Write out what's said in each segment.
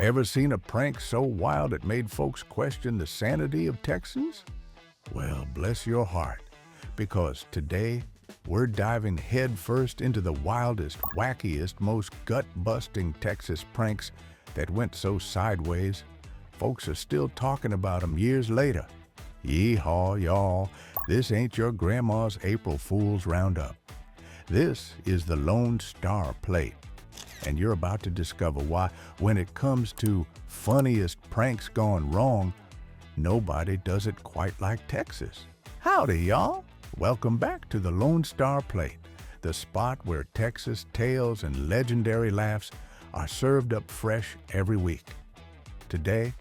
Ever seen a prank so wild it made folks question the sanity of Texans? Well, bless your heart, because today we're diving headfirst into the wildest, wackiest, most gut-busting Texas pranks that went so sideways, folks are still talking about them years later. Yeehaw, y'all, this ain't your grandma's April Fool's Roundup. This is the Lone Star Plate, and you're about to discover why, when it comes to funniest pranks gone wrong, nobody does it quite like Texas. Howdy, y'all. Welcome back to the Lone Star Plate, the spot where Texas tales and legendary laughs are served up fresh every week. Today,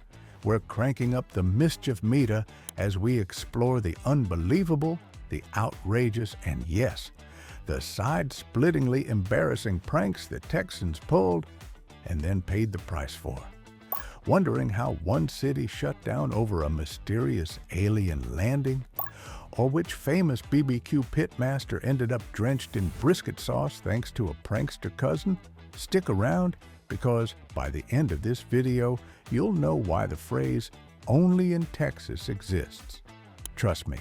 we're cranking up the mischief meter as we explore the unbelievable, the outrageous, and yes, the side-splittingly embarrassing pranks that Texans pulled and then paid the price for. Wondering how one city shut down over a mysterious alien landing, or which famous BBQ pitmaster ended up drenched in brisket sauce thanks to a prankster cousin? Stick around, because by the end of this video, you'll know why the phrase "only in Texas" exists. Trust me,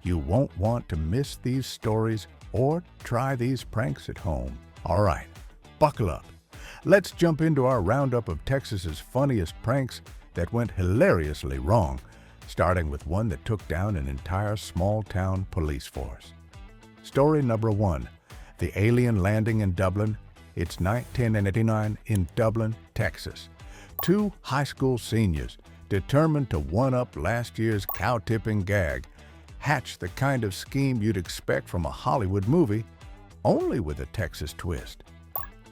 you won't want to miss these stories or try these pranks at home. All right, buckle up. Let's jump into our roundup of Texas's funniest pranks that went hilariously wrong, starting with one that took down an entire small-town police force. Story number 1, the alien landing in Dublin. It's 1989 in Dublin, Texas. Two high school seniors, determined to one-up last year's cow-tipping gag, hatch the kind of scheme you'd expect from a Hollywood movie, only with a Texas twist.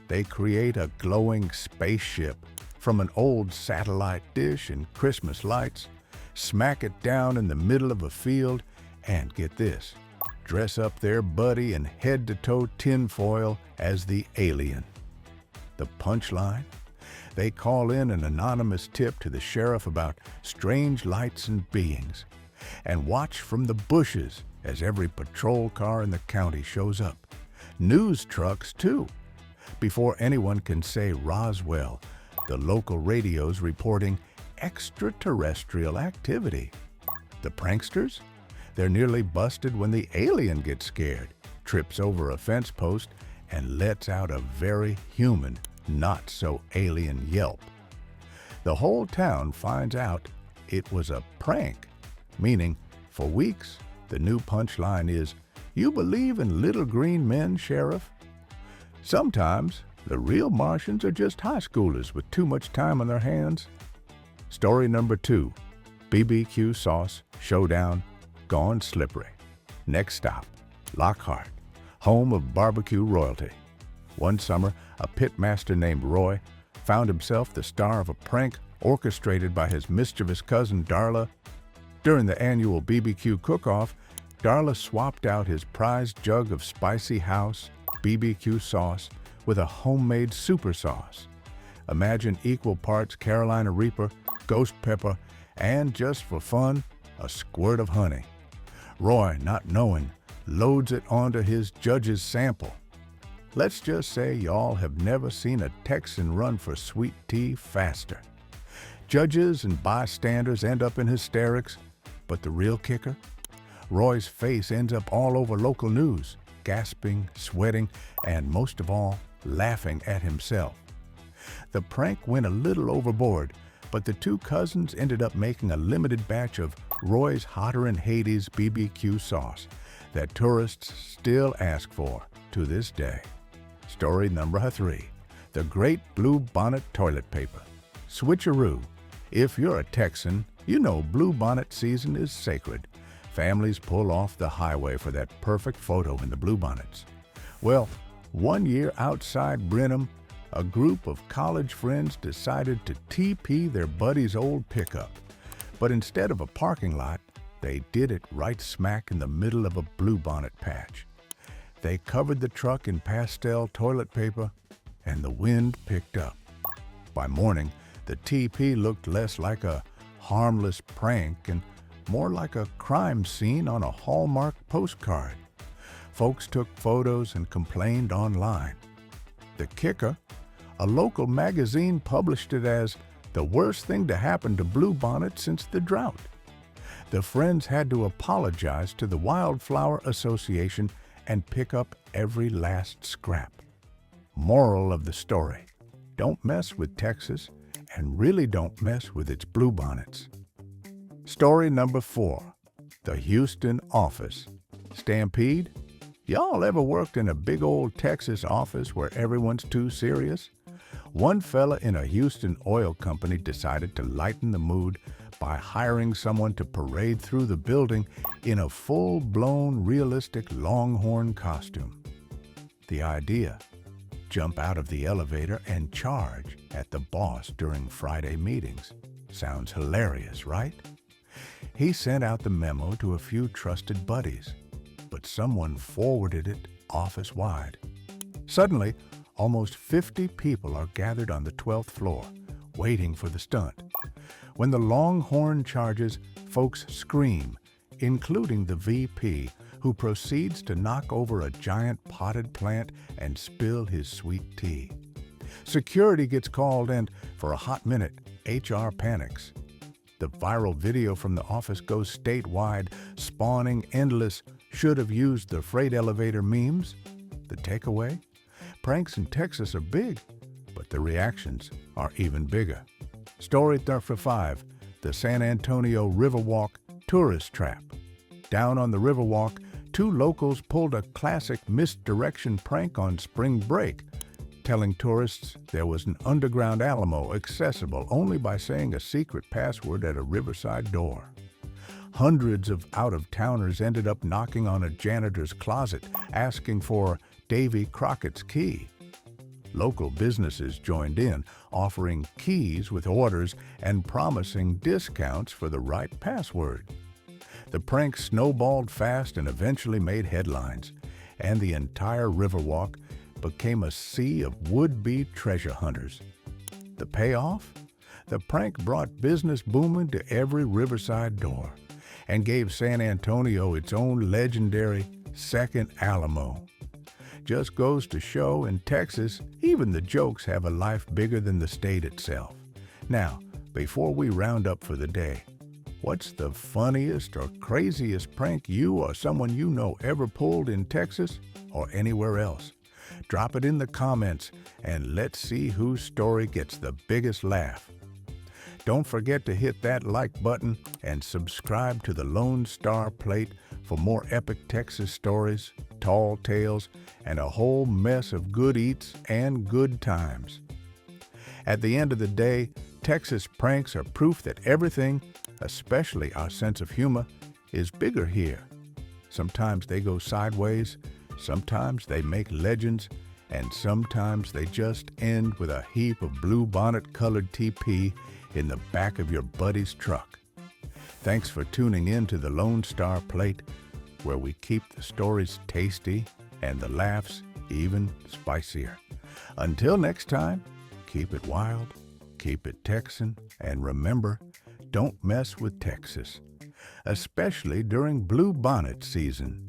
They create a glowing spaceship from an old satellite dish and Christmas lights, smack it down in the middle of a field, and get this, dress up their buddy in head-to-toe tinfoil as the alien. The punchline? They call in an anonymous tip to the sheriff about strange lights and beings, and watch from the bushes as every patrol car in the county shows up. News trucks, too. Before anyone can say Roswell, the local radio's reporting extraterrestrial activity. The pranksters? They're nearly busted when the alien gets scared, trips over a fence post, and lets out a very human, not-so-alien yelp. The whole town finds out it was a prank, meaning, for weeks, the new punchline is, "You believe in little green men, Sheriff?" Sometimes, the real Martians are just high schoolers with too much time on their hands. Story number 2, BBQ sauce showdown gone slippery. Next stop, Lockhart, home of barbecue royalty. One summer, a pitmaster named Roy found himself the star of a prank orchestrated by his mischievous cousin Darla. During the annual BBQ cook-off, Darla swapped out his prized jug of spicy house BBQ sauce with a homemade super sauce. Imagine equal parts Carolina Reaper, ghost pepper, and just for fun, a squirt of honey. Roy, not knowing, loads it onto his judge's sample. Let's just say y'all have never seen a Texan run for sweet tea faster. Judges and bystanders end up in hysterics, but the real kicker? Roy's face ends up all over local news, gasping, sweating, and most of all, laughing at himself. The prank went a little overboard, but the two cousins ended up making a limited batch of Roy's Hotter in Hades BBQ sauce that tourists still ask for to this day. Story number 3, the Great Blue Bonnet toilet paper. Switcheroo. If you're a Texan, you know Blue Bonnet season is sacred. Families pull off the highway for that perfect photo in the bluebonnets. Well, one year outside Brenham, a group of college friends decided to TP their buddy's old pickup. But instead of a parking lot, they did it right smack in the middle of a bluebonnet patch. They covered the truck in pastel toilet paper, and the wind picked up. By morning, the TP looked less like a harmless prank and more like a crime scene on a Hallmark postcard. Folks took photos and complained online. The kicker? A local magazine published it as the worst thing to happen to bluebonnets since the drought. The friends had to apologize to the Wildflower Association and pick up every last scrap. Moral of the story: don't mess with Texas, and really don't mess with its bluebonnets. Story number 4, the Houston office. Stampede? Y'all ever worked in a big old Texas office where everyone's too serious? One fella in a Houston oil company decided to lighten the mood by hiring someone to parade through the building in a full-blown, realistic Longhorn costume. The idea: jump out of the elevator and charge at the boss during Friday meetings. Sounds hilarious, right? He sent out the memo to a few trusted buddies, but someone forwarded it office-wide. Suddenly, almost 50 people are gathered on the 12th floor, waiting for the stunt. When the Longhorn charges, folks scream, including the VP, who proceeds to knock over a giant potted plant and spill his sweet tea. Security gets called and, for a hot minute, HR panics. The viral video from the office goes statewide, spawning endless should-have-used-the-freight elevator memes. The takeaway? Pranks in Texas are big, but the reactions are even bigger. Story number 5, the San Antonio Riverwalk tourist trap. Down on the Riverwalk, 2 locals pulled a classic misdirection prank on spring break, telling tourists there was an underground Alamo accessible only by saying a secret password at a riverside door. Hundreds of out-of-towners ended up knocking on a janitor's closet, asking for Davy Crockett's key. Local businesses joined in, offering keys with orders and promising discounts for the right password. The prank snowballed fast and eventually made headlines, and the entire Riverwalk became a sea of would-be treasure hunters. The payoff? The prank brought business booming to every riverside door and gave San Antonio its own legendary second Alamo. Just goes to show, in Texas, even the jokes have a life bigger than the state itself. Now, before we round up for the day, what's the funniest or craziest prank you or someone you know ever pulled in Texas or anywhere else? Drop it in the comments and let's see whose story gets the biggest laugh. Don't forget to hit that like button and subscribe to the Lone Star Plate for more epic Texas stories, tall tales, and a whole mess of good eats and good times. At the end of the day, Texas pranks are proof that everything, especially our sense of humor, is bigger here. Sometimes they go sideways, sometimes they make legends, and sometimes they just end with a heap of bluebonnet-colored TP in the back of your buddy's truck. Thanks for tuning in to the Lone Star Plate, where we keep the stories tasty and the laughs even spicier. Until next time, keep it wild, keep it Texan, and remember, don't mess with Texas, especially during bluebonnet season.